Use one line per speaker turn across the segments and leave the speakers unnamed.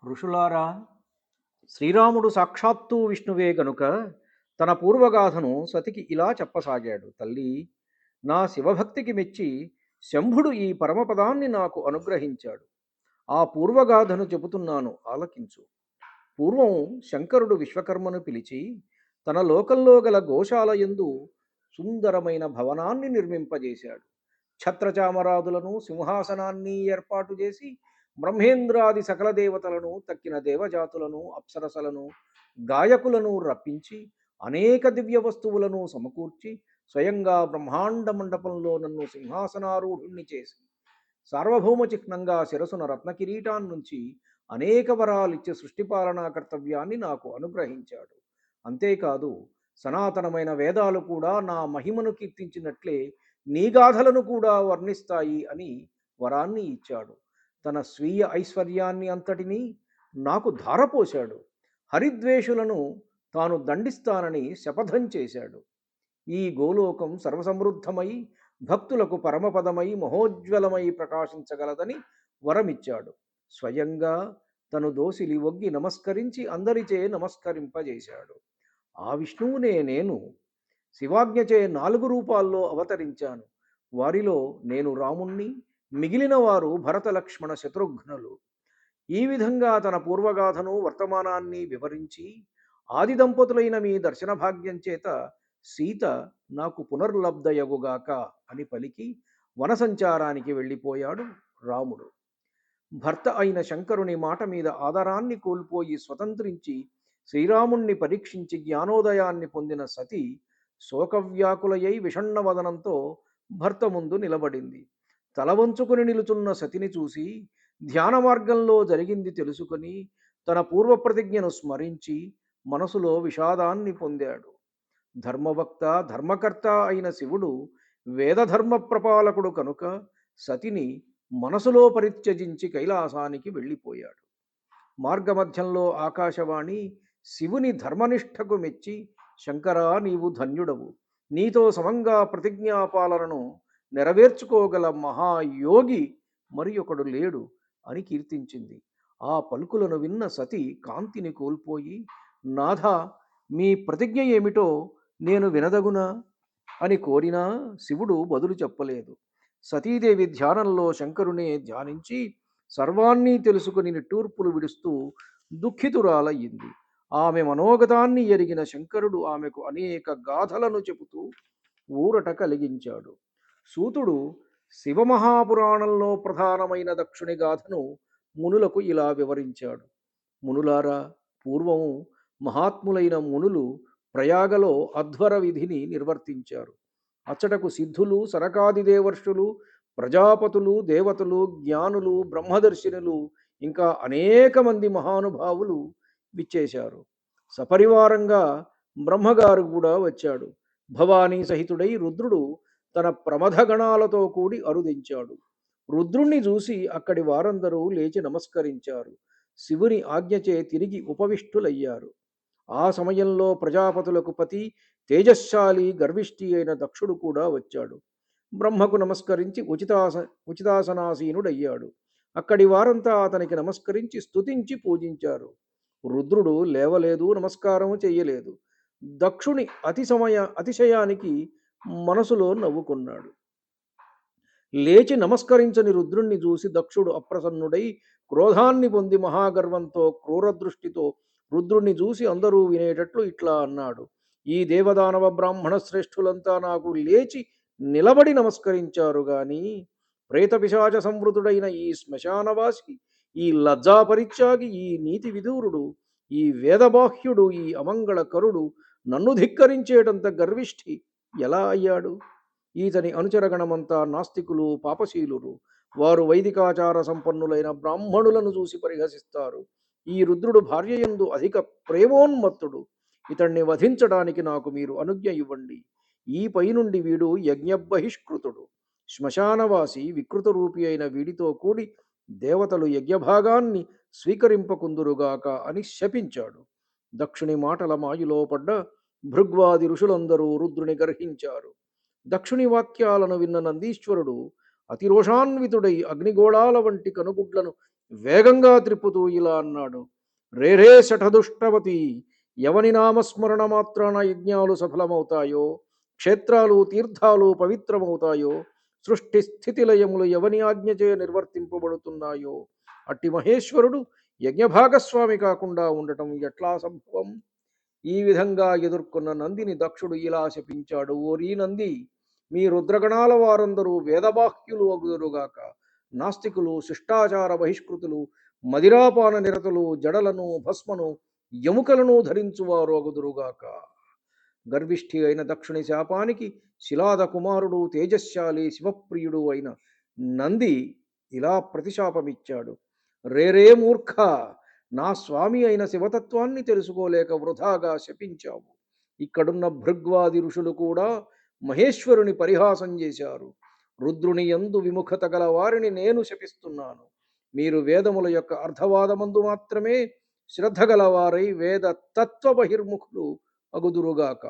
ఋషులారా, శ్రీరాముడు సాక్షాత్తు విష్ణువే గనుక తన పూర్వగాథను సతికి ఇలా చెప్పసాగాడు. తల్లి, నా శివభక్తికి మెచ్చి శంభుడు ఈ పరమపదాన్ని నాకు అనుగ్రహించాడు. ఆ పూర్వగాథను చెబుతున్నాను, ఆలకించు. పూర్వం శంకరుడు విశ్వకర్మను పిలిచి తన లోకంలో గల గోశాలయందు సుందరమైన భవనాన్ని నిర్మింపజేశాడు. ఛత్రచామరాదులను సింహాసనాన్ని ఏర్పాటు చేసి బ్రహ్మేంద్రాది సకల దేవతలను, తక్కిన దేవజాతులను, అప్సరసలను, గాయకులను రప్పించి అనేక దివ్య వస్తువులను సమకూర్చి స్వయంగా బ్రహ్మాండ మండపంలో నన్ను సింహాసనారూఢుణ్ణి చేసి సార్వభౌమ చిహ్నంగా శిరసున రత్నకిరీటాన్నుంచి అనేక వరాలిచ్చే సృష్టిపాలనా కర్తవ్యాన్ని నాకు అనుగ్రహించాడు. అంతేకాదు, సనాతనమైన వేదాలు కూడా నా మహిమను కీర్తించినట్లే నీ గాథలను కూడా వర్ణిస్తాయి అని వరాన్ని ఇచ్చాడు. తన స్వీయ ఐశ్వర్యాన్ని అంతటినీ నాకు ధారపోశాడు. హరిద్వేషులను తాను దండిస్తానని శపథం చేశాడు. ఈ గోలోకం సర్వసమృద్ధమై భక్తులకు పరమపదమై మహోజ్వలమై ప్రకాశించగలదని వరమిచ్చాడు. స్వయంగా తను దోసిలి ఒగ్గి నమస్కరించి అందరిచే నమస్కరింపజేశాడు. ఆ విష్ణువునే నేను శివాజ్ఞచే 4 రూపాల్లో అవతరించాను. వారిలో నేను రాముణ్ణి, మిగిలిన వారు భరత లక్ష్మణ శత్రుఘ్నులు. ఈ విధంగా తన పూర్వగాథను వర్తమానాన్ని వివరించి ఆది దంపతులైన మీ దర్శన భాగ్యం చేత సీత నాకు పునర్లబ్ధయగుగాక అని పలికి వనసంచారానికి వెళ్ళిపోయాడు రాముడు. భర్త అయిన శంకరుని మాట మీద ఆదరాన్ని కోల్పోయి స్వతంత్రించి శ్రీరాముణ్ణి పరీక్షించి జ్ఞానోదయాన్ని పొందిన సతి శోకవ్యాకులయ్యి విషణ్ణవదనంతో భర్త ముందు నిలబడింది. తల వంచుకుని నిలుచున్న సతిని చూసి ధ్యాన మార్గంలో జరిగింది తెలుసుకొని తన పూర్వప్రతిజ్ఞను స్మరించి మనసులో విషాదాన్ని పొందాడు. ధర్మవక్త ధర్మకర్త అయిన శివుడు వేదధర్మ ప్రపాలకుడు కనుక సతిని మనసులో పరిత్యజించి కైలాసానికి వెళ్ళిపోయాడు. మార్గమధ్యంలో ఆకాశవాణి శివుని ధర్మనిష్టకు మెచ్చి, శంకరా, నీవు ధన్యుడవు, నీతో సమంగా ప్రతిజ్ఞాపాలనను నెరవేర్చుకోగల మహాయోగి మరి ఒకడు లేడు అని కీర్తించింది. ఆ పలుకులను విన్న సతి కాంతిని కోల్పోయి, నాథ, మీ ప్రతిజ్ఞ ఏమిటో నేను వినదగునా అని కోరినా శివుడు బదులు చెప్పలేదు. సతీదేవి ధ్యానంలో శంకరునే ధ్యానించి సర్వాన్ని తెలుసుకుని నిట్టూర్పులు విడుస్తూ దుఃఖితురాలయ్యింది. ఆమె మనోగతాన్ని ఎరిగిన శంకరుడు ఆమెకు అనేక గాథలను చెబుతూ ఊరట కలిగించాడు. సూతుడు శివమహాపురాణంలో ప్రధానమైన దక్షుని గాథను మునులకు ఇలా వివరించాడు. మునులారా, పూర్వము మహాత్ములైన మునులు ప్రయాగలో అధ్వర విధిని నిర్వర్తించారు. అచ్చటకు సిద్ధులు, సనకాది దేవర్షులు, ప్రజాపతులు, దేవతలు, జ్ఞానులు, బ్రహ్మదర్శినులు ఇంకా అనేక మంది మహానుభావులు విచ్చేశారు. సపరివారంగా బ్రహ్మగారు కూడా వచ్చాడు. భవానీ సహితుడై రుద్రుడు తన ప్రమథగణాలతో కూడి అరుదించాడు. రుద్రుణ్ణి చూసి అక్కడి వారందరూ లేచి నమస్కరించారు. శివుని ఆజ్ఞచే తిరిగి ఉపవిష్టులయ్యారు. ఆ సమయంలో ప్రజాపతులకు పతి, తేజశ్శాలి, గర్విష్ఠి అయిన దక్షుడు కూడా వచ్చాడు. బ్రహ్మకు నమస్కరించి ఉచితాసనాసీనుడయ్యాడు. అక్కడి వారంతా అతనికి నమస్కరించి స్తుతించి పూజించారు. రుద్రుడు లేవలేదు, నమస్కారము చెయ్యలేదు. దక్షుని అతిశయానికి మనసులో నవ్వుకున్నాడు. లేచి నమస్కరించని రుద్రుణ్ణి చూసి దక్షుడు అప్రసన్నుడై క్రోధాన్ని పొంది మహాగర్వంతో క్రూరదృష్టితో రుద్రుణ్ణి చూసి అందరూ వినేటట్లు ఇట్లా అన్నాడు. ఈ దేవదానవ బ్రాహ్మణ శ్రేష్ఠులంతా నాకు లేచి నిలబడి నమస్కరించారు గాని ప్రేత పిశాచ సంవృతుడైన ఈ శ్మశానవాసి, ఈ లజ్జాపరిత్యాగి, ఈ నీతి విదూరుడు, ఈ వేదబాహ్యుడు, ఈ అమంగళకరుడు నన్ను ధిక్కరించేటంత గర్విష్ఠి ఎలా అయ్యాడు? ఈతని అనుచరగణమంతా నాస్తికులు, పాపశీలురు. వారు వైదికాచార సంపన్నులైన బ్రాహ్మణులను చూసి పరిహసిస్తారు. ఈ రుద్రుడు భార్యయందు అధిక ప్రేమోన్మత్తుడు. ఇతన్ని వధించడానికి నాకు మీరు అనుజ్ఞ ఇవ్వండి. ఈ పైనుండి వీడు యజ్ఞబహిష్కృతుడు. శ్మశానవాసి వికృత రూపి అయిన వీడితో కూడి దేవతలు యజ్ఞభాగాన్ని స్వీకరింపకుందురుగాక అని శపించాడు. దక్షుని మాటల మాయులో పడ్డ భృగ్వాది ఋషులందరూ రుద్రుని గర్హించారు. దక్షుని వాక్యాలను విన్న నందీశ్వరుడు అతిరోషాన్వితుడై అగ్నిగోళాల వంటి కనుగుడ్లను వేగంగా త్రిప్పుతూ ఇలా అన్నాడు: రేరే శఠదుష్టవతి, ఎవని నామస్మరణ మాత్రాన యజ్ఞాలు సఫలమవుతాయో, క్షేత్రాలు తీర్థాలు పవిత్రమవుతాయో, సృష్టి స్థితి లయములు ఎవని ఆజ్ఞచే నిర్వర్తింపబడుతున్నాయో, అట్టి మహేశ్వరుడు యజ్ఞభాగస్వామి కాకుండా ఉండటం ఎట్లా సంభవం? ఈ విధంగా ఎదుర్కొన్న నందిని దక్షుడు ఇలా శపించాడు: ఓరీ నంది, మీ రుద్రగణాల వారందరూ వేదబాహ్యులు అగుదురుగాక. నాస్తికులు, శిష్టాచార బహిష్కృతులు, మదిరాపాన నిరతులు, జడలను భస్మను ఎముకలను ధరించువారు అగుదురుగాక. గర్విష్ఠి అయిన దక్షుని శాపానికి శిలాద కుమారుడు తేజశ్శాలి శివప్రియుడు అయిన నంది ఇలా ప్రతిశాపమిచ్చాడు: రేరే మూర్ఖ, నా స్వామి అయిన శివతత్వాన్ని తెలుసుకోలేక వృధాగా శపించావు. ఇక్కడున్న భృగ్వాది ఋషులు కూడా మహేశ్వరుని పరిహాసం చేశారు. రుద్రుని యందు విముఖత గల వారిని నేను శపిస్తున్నాను. మీరు వేదముల యొక్క అర్థవాదమందు మాత్రమే శ్రద్ధ గలవారై వేద తత్వ బహిర్ముఖులు అగుదురుగాక.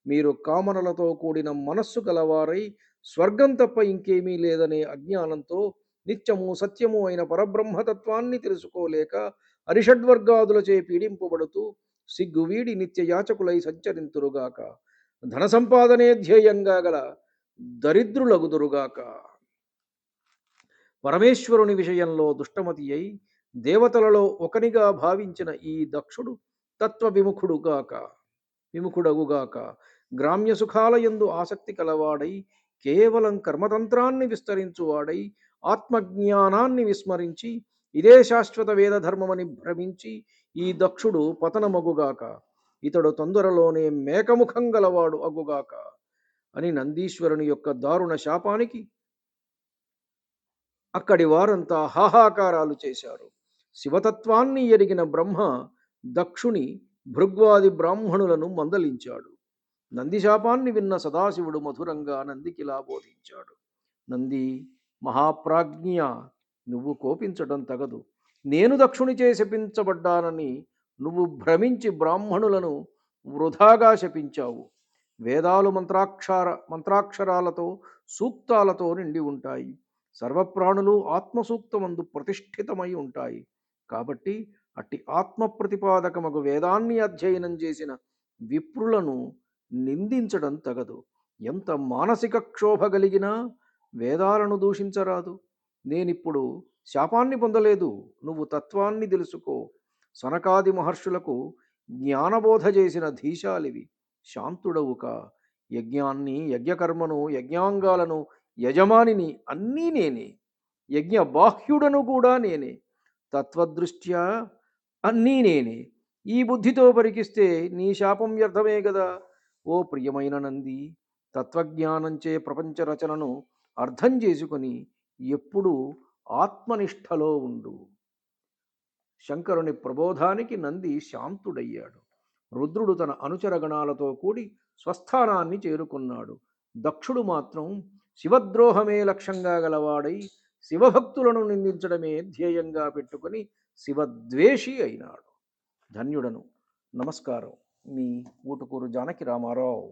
మీరు కామనలతో కూడిన మనస్సు గలవారై స్వర్గం తప్ప ఇంకేమీ లేదనే అజ్ఞానంతో నిత్యము సత్యము అయిన పరబ్రహ్మతత్వాన్ని తెలుసుకోలేక అరిషడ్వర్గాదులచే పీడింపబడుతూ సిగ్గువీడి నిత్య యాచకులై సంచరింతురుగాక. ధన సంపాదనే ధ్యేయంగా గల దరిద్రులగుదురుగాక. పరమేశ్వరుని విషయంలో దుష్టమతి అయి దేవతలలో ఒకనిగా భావించిన ఈ దక్షుడు తత్వ విముఖుడగుగాక. గ్రామ్య సుఖాలయందు ఆసక్తి కలవాడై కేవలం కర్మతంత్రాన్ని విస్తరించువాడై ఆత్మజ్ఞానాన్ని విస్మరించి ఇదే శాశ్వత వేదధర్మమని భ్రమించి ఈ దక్షుడు పతనమగుగాక. ఇతడు తొందరలోనే మేకముఖం గలవాడు అగుగాక అని నందీశ్వరుని యొక్క దారుణ శాపానికి అక్కడి వారంతా హాహాకారాలు చేశారు. శివతత్వాన్ని ఎరిగిన బ్రహ్మ దక్షుని భృగ్వాది బ్రాహ్మణులను మందలించాడు. నందిశాపాన్ని విన్న సదాశివుడు మధురంగా నందికిలా బోధించాడు: నంది, మహాప్రాజ్ఞ, నువ్వు కోపించడం తగదు. నేను దక్షునిచే శపించబడ్డానని నువ్వు భ్రమించి బ్రాహ్మణులను వృధాగా శపించావు. వేదాలు మంత్రాక్షరాలతో సూక్తాలతో నిండి ఉంటాయి. సర్వప్రాణులు ఆత్మసూక్తమందు ప్రతిష్ఠితమై ఉంటాయి. కాబట్టి అట్టి ఆత్మ ప్రతిపాదకమగు వేదాన్ని అధ్యయనం చేసిన విప్రులను నిందించడం తగదు. ఎంత మానసిక క్షోభ కలిగినా వేదాలను దూషించరాదు. నేనిప్పుడు శాపాన్ని పొందలేదు, నువ్వు తత్వాన్ని తెలుసుకో. సనకాది మహర్షులకు జ్ఞానబోధ చేసిన ధీశాలివి. శాంతుడవుక. యజ్ఞాన్ని, యజ్ఞకర్మను, యజ్ఞాంగాలను, యజమానిని అన్నీ నేనే. యజ్ఞ బాహ్యుడను కూడా నేనే. తత్వదృష్ట్యా అన్నీ నేనే. ఈ బుద్ధితో పరికిస్తే నీ శాపం వ్యర్థమే గదా. ఓ ప్రియమైన నంది, తత్వజ్ఞానంచే ప్రపంచ రచనను అర్థం చేసుకొని ఎప్పుడూ ఆత్మనిష్టలో ఉండు. శంకరుని ప్రబోధానికి నంది శాంతుడయ్యాడు. రుద్రుడు తన అనుచరగణాలతో కూడి స్వస్థానాన్ని చేరుకున్నాడు. దక్షుడు మాత్రం శివద్రోహమే లక్ష్యంగా గలవాడై శివభక్తులను నిందించడమే ధ్యేయంగా పెట్టుకుని శివద్వేషి అయినాడు. ధన్యుడను. నమస్కారం. మీ ఊటుకూరు జానకి రామారావు.